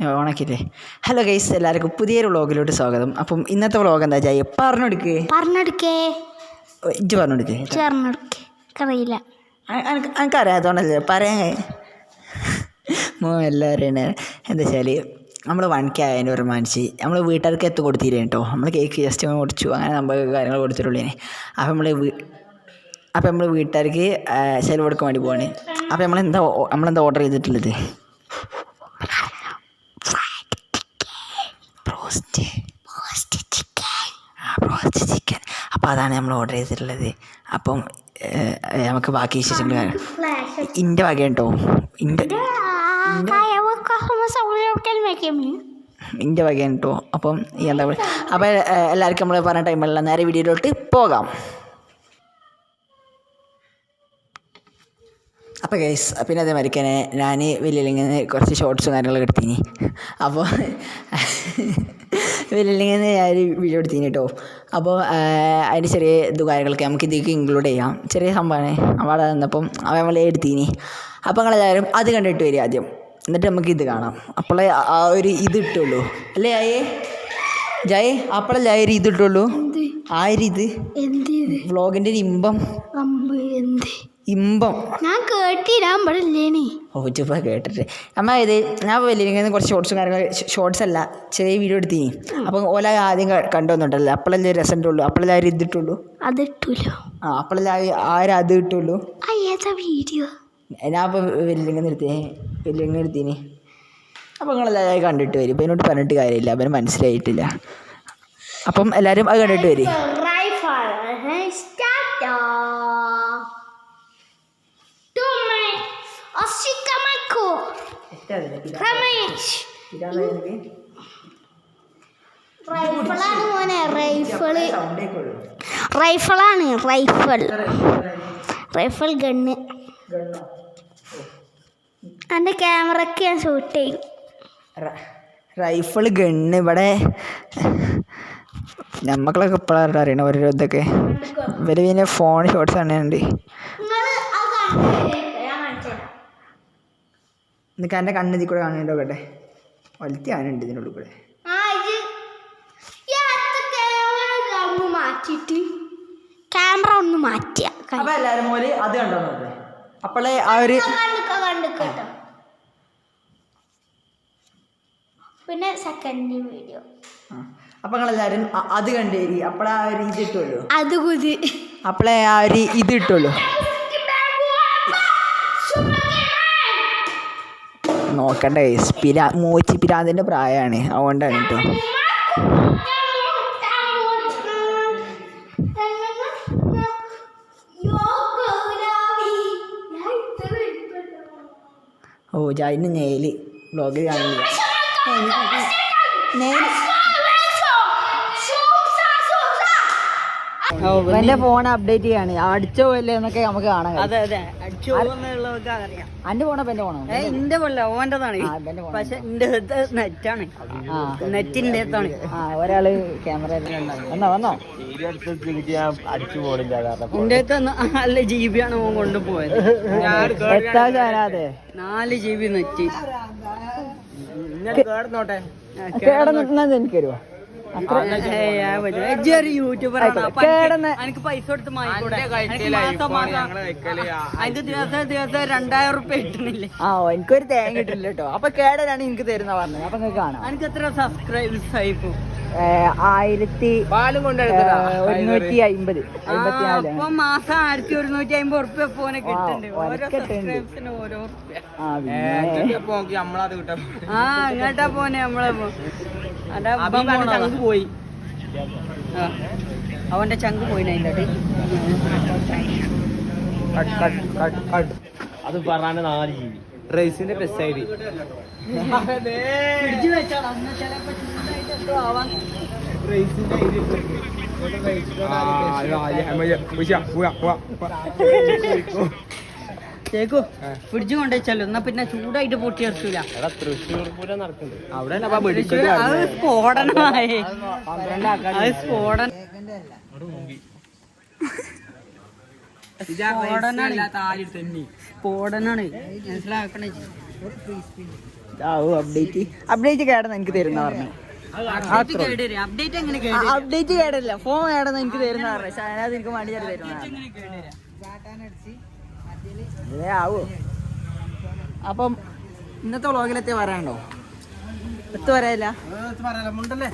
ഓണക്കില്ലേ. Hello guys, എല്ലാവർക്കും പുതിയൊരു വ്ളോഗിലോട്ട് സ്വാഗതം. അപ്പം ഇന്നത്തെ വ്ളോഗ് എന്താ ചെയ്യാ പറഞ്ഞെടുക്കേ ഇജ്ജ് പറഞ്ഞെടുക്കേ. അറിയില്ല, എനിക്കറിയാത്തോണ്ടല്ലേ പറയാൻ എല്ലാവരും എന്താ വെച്ചാൽ നമ്മൾ 1K ആയതിന് പ്രമാണിച്ച് നമ്മൾ വീട്ടുകാർക്ക് എത്തി കൊടുത്തില്ലേ കേട്ടോ. നമ്മൾ കേക്ക് ജസ്റ്റ് കൊടുത്തു, അങ്ങനെ നമ്മൾ കാര്യങ്ങൾ കൊടുത്തിട്ടുള്ളേനെ. അപ്പം നമ്മൾ വീട്ടുകാർക്ക് ചിലവ് കൊടുക്കാൻ വേണ്ടി പോവാണ്. അപ്പം നമ്മളെന്താ ഓർഡർ ചെയ്തിട്ടുള്ളത്? Broast chicken. അപ്പോൾ അതാണ് നമ്മൾ ഓർഡർ ചെയ്തിട്ടുള്ളത്. അപ്പം നമുക്ക് ബാക്കി വിശേഷങ്ങൾ ഇൻ്റെ വകയാണ് കേട്ടോ. ഇൻ്റെ വകയാണ് കേട്ടോ. അപ്പം എന്താ പറയുക, അപ്പോൾ എല്ലാവർക്കും നമ്മൾ പറഞ്ഞ ടൈമിലുള്ള നേരെ വീഡിയോയിലോട്ട് പോകാം. അപ്പോൾ ഗൈസ്, പിന്നെ അതേമാതിരി തന്നെ ഞാൻ വലിയ കുറച്ച് ഷോർട്സും കാര്യങ്ങളൊക്കെ എടുത്തിന്. അപ്പോൾ വലിയ ഞാൻ വീഡിയോ എടുത്തിന് കേട്ടോ. അപ്പോൾ അതിൻ്റെ ചെറിയ കാര്യങ്ങളൊക്കെ നമുക്ക് ഇതിലേക്ക് ഇൻക്ലൂഡ് ചെയ്യാം. ചെറിയ സംഭവമാണ്. അവിടെ നിന്നപ്പം നമ്മൾ എടുത്തിന്. അപ്പോൾ നിങ്ങളെല്ലാവരും അത് കണ്ടിട്ട് വരിക ആദ്യം, എന്നിട്ട് നമുക്ക് ഇത് കാണാം. അപ്പോളേ ആ ഒരു ഇത് ഇട്ടുള്ളൂ അല്ലേ ജായേ? അപ്പോഴല്ലേ ആ ഒരു ഇത് ഇട്ടുള്ളൂ. ആ ഒരു ഇത് വ്ളോഗിൻ്റെ ഒരു ഇമ്പം ഞാൻ കേട്ടില്ലേ. ഓ ചുപ്പ കേട്ടിട്ട് അമ്മ ഇത് ഞാൻ വലിയ കുറച്ച് ഷോർട്സും കാര്യങ്ങൾ, ഷോർട്സ് അല്ല ചെറിയ വീഡിയോ എടുത്തിന്. അപ്പം ഓല ആദ്യം കണ്ടുവന്നിട്ടല്ലേ, അപ്പോഴല്ലേ രസം ഇട്ടുള്ളൂ, അപ്പോഴല്ലേ ആരും ഇതിട്ടുള്ളൂ. അപ്പോഴല്ലേ ആരും അത് ഇട്ടുള്ളൂ. വീഡിയോ ഞാൻ അപ്പോൾ വലിയ എടുത്തിന്. അപ്പോൾ നിങ്ങളെല്ലാവരും കണ്ടിട്ട് വരും. ഇപ്പം എന്നോട് പറഞ്ഞിട്ട് കാര്യമില്ല, അവന് മനസ്സിലായിട്ടില്ല. അപ്പം എല്ലാവരും അത് കണ്ടിട്ട് വരും. റൈഫിൾ ഗണ്ണ് എൻ്റെ ക്യാമറയ്ക്ക് ഞാൻ ഷൂട്ട് ചെയ്യും. റൈഫിൾ ഗണ്ണ് ഇവിടെ നമ്മക്കളൊക്കെ ഇപ്പോഴാണ് അറിയണ ഓരോ ഇതൊക്കെ. ഇവര് പിന്നെ ഫോൺ ഷോട്ട്സ് ഉണ്ട്. എന്നിട്ട് എൻ്റെ കണ്ണിൽ കൂടെ കാണുന്നുണ്ടോ കേട്ടെ, വലുത്തി ആനുണ്ട് ഇതിനുള്ളിൽ കൂടെ. ക്യാമറ ഒന്ന് മാറ്റിയ അപ്പോൾ എല്ലാവരും പോലെ അത് കണ്ടോ നോക്കേ. അപ്പോളേ ആ ഒരു പിന്നെ സെക്കൻഡ് വീഡിയോ. അപ്പോൾ നിങ്ങളെല്ലാവരും അത് കണ്ടേരി. അപ്പോഴേ ആ ഒരു ഇത് ഇട്ടുള്ളൂ, അപ്പോഴേ ആ ഒരു ഇത് ഇട്ടുള്ളൂ. നോക്കണ്ട മൂച്ചി പിരാന്തിൻ്റെ പ്രായമാണ്, അതുകൊണ്ടാണ് കേട്ടോ. ഓ ജായിന് നേല് ബ്ലോഗിൽ കാണില്ല. എന്റെ ഫോൺ അപ്ഡേറ്റ് ചെയ്യാണ്. അടിച്ചോ അല്ലേ എന്നൊക്കെ നമുക്ക് കാണാൻ. അന്റെ ഫോണോ എന്റെ ഫോണോ? എന്റെ പോലെ ഓന്റെതാണ്, പക്ഷെ എന്റെ നെറ്റാണ്, നെറ്റിന്റെ ഒരാള് ക്യാമറ വന്നോ എന്റെ അടുത്ത് നല്ല GB ആണ് ഓൻ കൊണ്ടുപോയത്. 4 GB നെറ്റ്. എനിക്ക് തരുമോ? യൂട്യൂബറാണ്, എനിക്ക് പൈസ കൊടുത്ത് അതിന്റെ ദിവസം 2000 റുപ്യ കിട്ടുന്നില്ലേ? എനിക്കൊരു തേങ്ങ കിട്ടില്ല കേട്ടോ. അപ്പൊ കേടനാണ് എനിക്ക് തരുന്ന പറഞ്ഞത്. അപ്പൊ നിങ്ങൾക്ക് കാണാം. എനിക്ക് എത്ര സബ്സ്ക്രൈബേഴ്സ് ആയിപ്പോ? 1150. അപ്പൊ മാസം 1150 റുപ്യ ഫോനെ കിട്ടുന്നുണ്ട്. ഓരോ സബ്സ്ക്രൈബേഴ്സിന് ഓരോ റുപ്യ. അങ്ങോട്ടാ പോനെ നമ്മളെ പോയി. അവന്റെ ചങ്ക് പോയിന് അതിൻ്റെ അത് പറഞ്ഞ 4 GB റൈസിന്റെ ബെസ്റ്റ് ഐഡി. ചേക്കു ഫ്രിഡ്ജ് കൊണ്ടുവച്ചാലോ, എന്നാ പിന്നെ ചൂടായിട്ട് പൊട്ടി ഇറക്കൂല. തൃശ്ശൂർ പൂരം നടക്കുന്നുണ്ട് അവിടെ. അത് സ്ഫോടനമായി, അത് സ്ഫോടനം. സ്ഫോടനാണ് മനസ്സിലാക്കണേ. അപ്ഡേറ്റ് കേടന്ന് എനിക്ക് തരുന്ന പറഞ്ഞു. അപ്ഡേറ്റ് എങ്ങനെ അപ്ഡേറ്റ് കേടല്ല, ഫോൺ കേടന്ന് എനിക്ക് തരുന്ന പറഞ്ഞു. ഷാനാദ് എനിക്ക് വേണ്ടി തരുന്ന ആവോ. അപ്പം ഇന്നത്തെ വ്ളോഗിലെത്തി വരാനുണ്ടോ? എത്ത് വരാനില്ല. മുണ്ടല്ലേ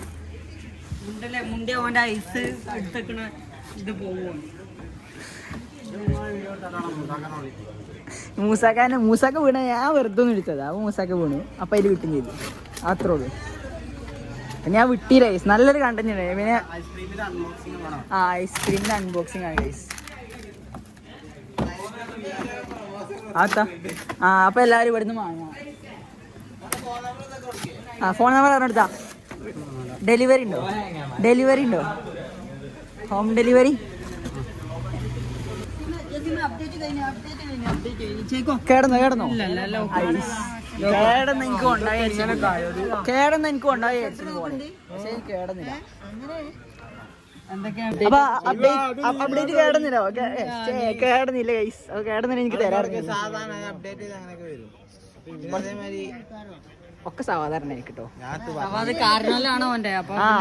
മുണ്ടേ ഓൻ്റെ ഐസ് എടുത്തേക്കണ ഇത് പോവുമോ? മൂസാക്ക വീണ ഞാൻ വെറുതെ ഒന്ന് വിളിച്ചത്. അപ്പോൾ മൂസാക്ക വീണു, അപ്പം അതിൽ കിട്ടും ചെയ്തു. അത്രേ ഉള്ളൂ. ഞാൻ വിട്ടില്ല ഗൈസ്, നല്ലൊരു കണ്ടന്റ് ഉണ്ട്. പിന്നെ ഐസ്ക്രീമിന്റെ അൺബോക്സിംഗ് ആണ് ഗൈസ്. അപ്പൊ എല്ലാവരും ഇവിടുന്ന് വാങ്ങാം. ഫോൺ നമ്പർ പറഞ്ഞെടുത്താ. ഡെലിവറി ഉണ്ടോ? ഹോം ഡെലിവറി കേടന്നോ? എനിക്ക് ഉണ്ടായി പക്ഷെ കേടന്നില്ല. അപ്പൊ അപ്ഡേറ്റ് കേടന്നില്ല ഗൈസ്. അത് കേടന്നില്ല എനിക്ക് തരാറുണ്ട്. ഒക്കെ സാധാരണ കേട്ടോ. കാരണമാണ് ഓൻ്റെ.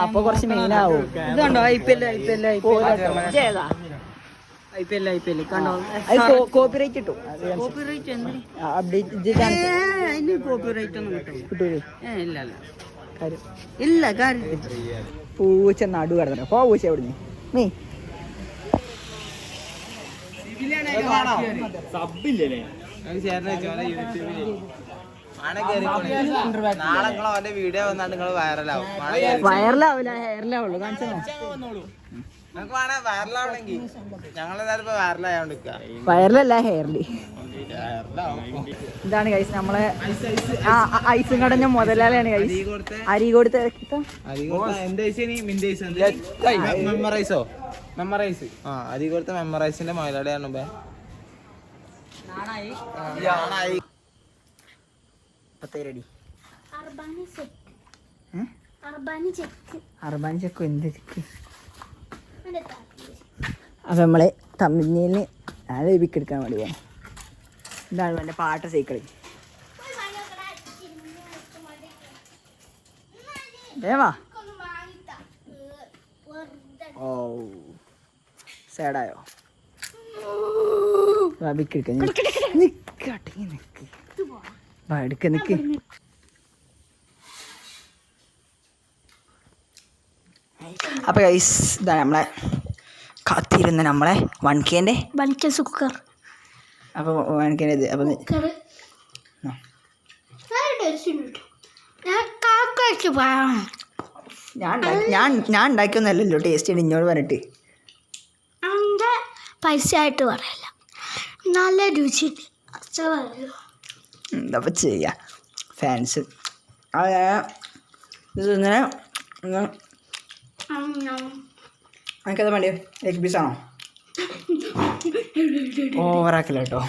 അപ്പൊ കുറച്ച് മെയിൻ ആവും. ഇതുണ്ടോ IPL കണ്ടോ? കോപ്പിറൈറ്റ് കിട്ടും. കോപ്പിറൈറ്റ് അപ്ഡേറ്റ് കോപ്പിറൈറ്റ് ഒന്നും കിട്ടൂലേ? ഇല്ല കാര്യം. പൂച്ച നടു കിടന്നോ. പോ പൂച്ച എവിടുന്ന് നീ. വൈറലാവില്ല, ഹെയറിലാവുള്ളൂ. കാണിച്ചോ. വൈറലല്ല, ഹെയറില്. ഇതാണ് ഗൈസ് നമ്മളെ ഐസും കടഞ്ഞ മുതലാളിയാണ് ഗൈസ്. അരീകോട് അരീകോടുത്തെ മെമ്മറൈസിന്റെ മുതലാളിയാണ്. അർബാനി ചെക്കോ എന്ത് ചെക്ക്? അപ്പം നമ്മളെ തമിഴിന് ഞാൻ എടുക്കാൻ വേണ്ടി പോകാം. ഇതാണ് എൻ്റെ പാട്ട സൈക്കിള്. വേവാ. ഓ സാഡായോ? നിക്ക്. അപ്പൊ ഗൈസ് ഇതാണ് നമ്മളെ കാത്തിരുന്ന നമ്മളെ 1K കുക്കർ. അപ്പൊ 1K ഇത്. അപ്പൊ ഞാൻ ഉണ്ടാക്കിയൊന്നല്ലല്ലോ, ടേസ്റ്റ് ചെയ്ത് ഇഞ്ഞോട് പറഞ്ഞിട്ട്. എൻ്റെ പൈസ ആയിട്ട് പറയല്ല, നല്ല രുചി. എന്താ ചെയ്യാ, ഫാൻസ് ഇങ്ങനെ. എനിക്കത് വേണ്ടി ലെഗ് പീസാണോ? ഓവറാക്കില്ല കേട്ടോ.